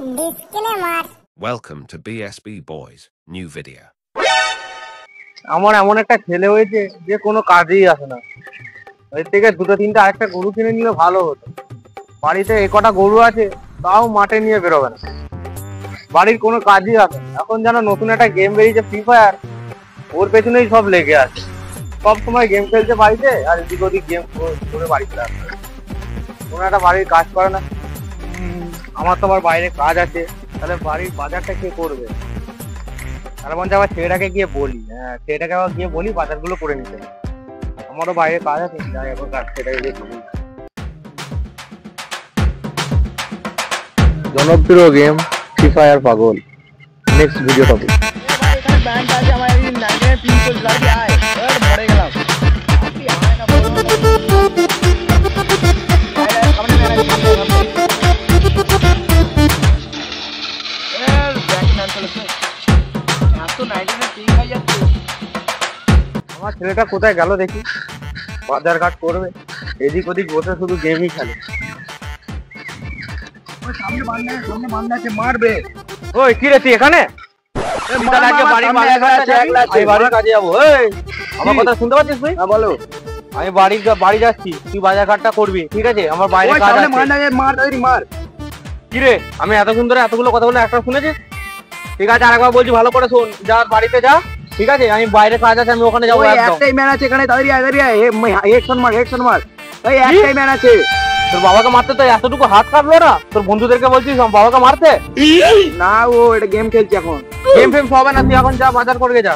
Disclaimer. Welcome to BSB Boys new video. আমার এমন একটা ছেলে হয়েছে যে কোনো কাজেই আসে না। এর থেকে দুটো তিনটা আরেকটা গরু কিনে নিলে ভালো হতো। বাড়িতে এ কটা গরু আছে তাও মাঠে নিয়ে বেরোবে না, বাড়ির কোনো কাজই আসে না। এখন যেন নতুন একটা গেম বেরিয়েছে ফ্রি ফায়ার, ওর পেছনেই সব লেগে আছে। সব সময় গেম খেলছে বাড়িতে আর এদিক ওদিক গেম করে বাড়িতে আসছে। কোনো একটা বাড়ির কাজ করে না। আমার তো আবার বাইরে কাজ আছে, তাহলে বাড়ির বাজারটা কে করবে? তার মধ্যে আবার ছেলেটাকে গিয়ে বলি, ছেলেটাকে আবার গিয়ে বলি বাজারগুলো করে নিতে। আমারও বাইরে কাজ আছে, যাই এখন কাজ সেটাকে গিয়ে বলি। জনপ্রিয় গেম ফ্রি ফায়ার পাগল। Next video topic. আমার ছেলেটা কোথায় গেল দেখি, বাজার ঘাট করবে, এদিক ওদিক বসে শুধু গেমই খেলে। মারবে। ওই কি রে তুই এখানে? আমার কথা শুনতে পাচ্ছিস তুই? বলো। আমি বাড়ি যাচ্ছি, তুই বাজার ঘাটটা করবি, ঠিক আছে? আমার বাইরে কাজ আছে। মার। কি রে, আমি এত সুন্দর এতগুলো কথা বলে একটা শুনেছিস? ঠিক আছে, আরেকবার বলছি, ভালো করে শোন। যা বাড়িতে যা, ঠিক আছে? আমি বাইরে কাজ আছে, আমি ওখানে যাবো। একটাই ম্যান আছে এখানে, হেডশট মার। এই একটাই ম্যান আছে। তোর বাবাকে মারতে তো এতটুকু হাত কাটলো না? তোর বন্ধুদেরকে বলছিস বাবাকে মারতে? না, ও এটা গেম খেলছে এখন। গেম ফেম হবে না, তুই এখন যা বাজার করে যা।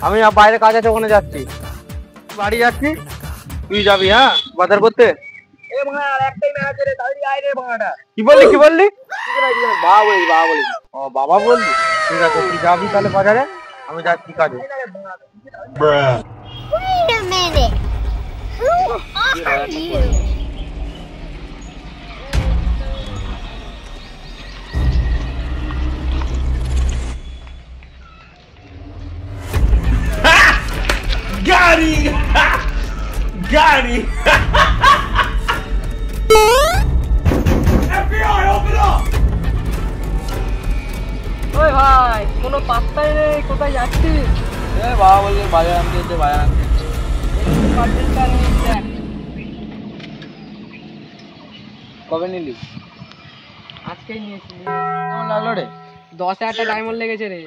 আমি বাইরে কাজ আছে, ওখানে যাচ্ছি। বাড়ি যাচ্ছি, তুই যাবি হ্যাঁ বাজার করতে? কি বললি? বাবা বললি? ঠিক আছে, তুই যাবি তাহলে বাজারে, আমি যাচ্ছি কাজে। Wait a minute. Who are you? Got him! FBI, open up! ওই ভাই, কোনো পাত্তাই নেই, কোথায় যাচ্ছিস? বাবা বলছে বাজার আনতে বাজার আনতে। কবে নিলি? আজকেই নিয়েছি। কেমন লাগলো রে? 10,000 ডায়মন্ড লেগেছে রে।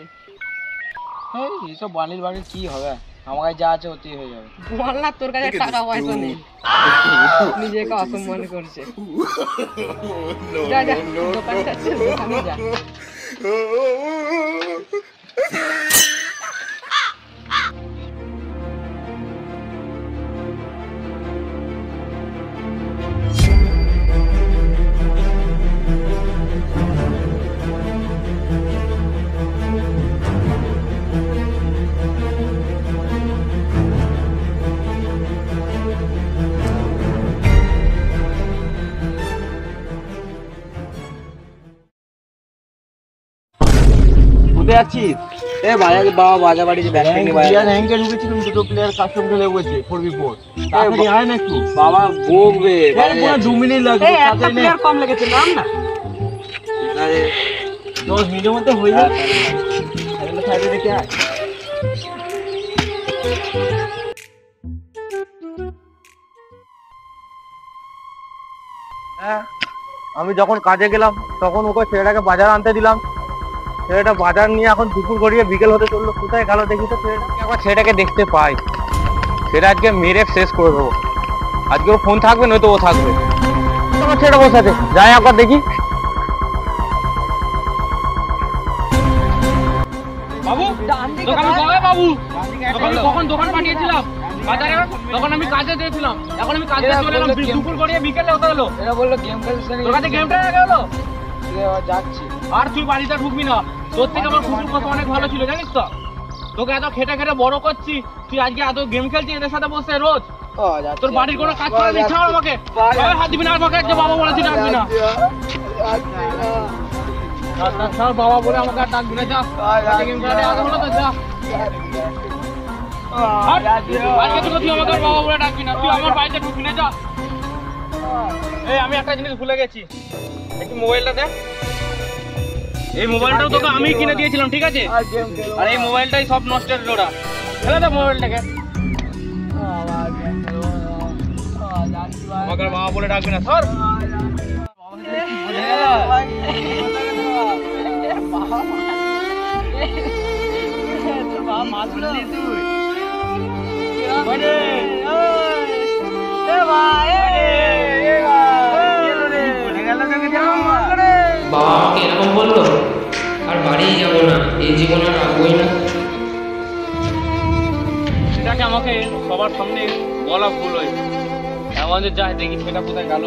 এইসব বাড়ির কি হবে? আমার কাছে যা আছে ওতেই হয়ে যাবে। বল না, তোর কাছে টাকা পয়সা নেই, নিজেকে অসম্মান করছে। যা দোকানে যাচ্ছিস, দোকানে যা। কোথায় যাচ্ছিস? বাজার বাড়ি ঢুকেছিলাম, দুটো প্লেয়ার কাস্টম খেলে বসে 4v4। তাড়াতাড়ি আয় না একটু। বাবা বকবে, 2 মিনিট লাগবে। একটা প্লেয়ার কম লেগেছে, নাম না 10 মিনিটের মধ্যে হয়ে যাবে। সাইডে দেখে আয়। আমি যখন কাজে গেলাম তখন ওকে ছেলেটাকে বাজার আনতে দিলাম। ছেলেটা বাজার নিয়ে এখন দুপুর গড়িয়ে বিকেল হতে চললো। কোথায় গেল দেখি তো ছেলেটাকে। একবার ছেলেটাকে দেখতে পাই, সেটা আজকে মেরে শেষ করে দেবো। আজকে ও ফোন থাকবে, নয়তো ও থাকবে। তোমার ছেলেটা বসে আছে, যাই একবার দেখি। বাবু, দোকানে কবে বাবু? কখন দোকান পাঠিয়েছিলাম বাজারে? তখন আমি কাজে দিয়েছিলাম, এখন আমি কাজে চলে এলাম। দুপুর গড়িয়ে বিকেলে হতে হলো। এরা বললো গেম খেলছে, তোর কাছে গেমটা গেলো। যাচ্ছি। আর তুই বাড়িতে ঢুকবি না। তোর থেকে আমার কুকুর কথা অনেক ভালো ছিল, জানিস তো? তোকে এত খেটে বড় করছি, তুই আজকে এত গেম খেলছিস এদের সাথে বসে রোজ। তোর বাড়ির কোনো কাজ করার ইচ্ছা হলো আমাকে? হাত দিবি না আমাকে, যে বাবা বলেছি ডাকবি না। বাবা বলে আমাকে আর ডাকবি না, যা। গেম খেলাতে আগে হলো তো, যা। আজকে তুই আমাকে বাবা বলে ডাকবি না, তুই আমার বাড়িতে ঢুকবি না, যা। এই আমি একটা জিনিস ভুলে গেছি, একটু মোবাইলটা দে। এই মোবাইলটাও তোকে আমি কিনে দিয়েছিলাম, ঠিক আছে? আর এই মোবাইলটাই সব নষ্টের ওরা। ফেলে দে মোবাইলটাকে। আমাকে বাবা বলে ডাকবি না, সর। বাবা আমাকে এরকম বললো, আর বাড়ি যাবো না, এই জীবনে রাখবোই না। সেটাকে আমাকে সবার সামনে বলা ভুল হয়েছে। এখন যে যাই দেখি সেটা কোথায় গেল,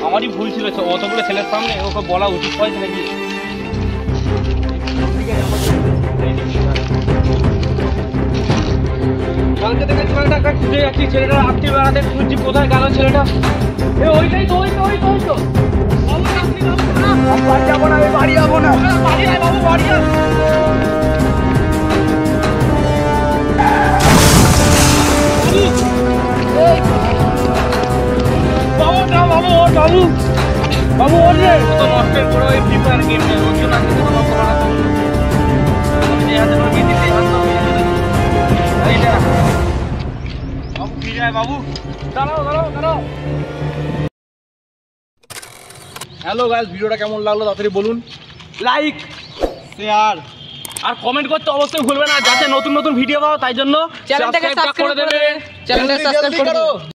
আমারই ভুল ছিল। অতগুলো ছেলের সামনে ওকে বলা উচিত হয়েছে নাকি? কালকে থেকে ছেলেটা খুঁজে যাচ্ছি, ছেলেটা রাত্রি বেড়াতে খুঁজছি, কোথায় গেল ছেলেটা? ওইটাই তো, ওই তো, ওই তো, ওই তো। বাড়ি যাবো না, বাড়ি যাবো না, বাড়ি আয় বাবু, বাড়ি আয়। বাবু না, বাবু ওর, বাবু বাবু ওর রে। তো নষ্টের করে ওই ফ্রি ফায়ার গেম নিয়ে ওর জন্য আজকে কোনো লক্ষ্য করা যাবে না। আমি যে হাতে আমার মেয়েদের দিয়ে আসলাম, বাবু ফিরে যায়। বাবু দাঁড়াও, দাঁড়াও, দাঁড়াও। হ্যালো গাইস, ভিডিওটা কেমন লাগলো তাড়াতাড়ি বলুন। লাইক, শেয়ার আর কমেন্ট করতে অবশ্যই ভুলবেন না, যাতে নতুন নতুন ভিডিও পাও। তাই জন্য চ্যানেলটাকে সাবস্ক্রাইব করে দেবে, চ্যানেলটাকে সাবস্ক্রাইব করে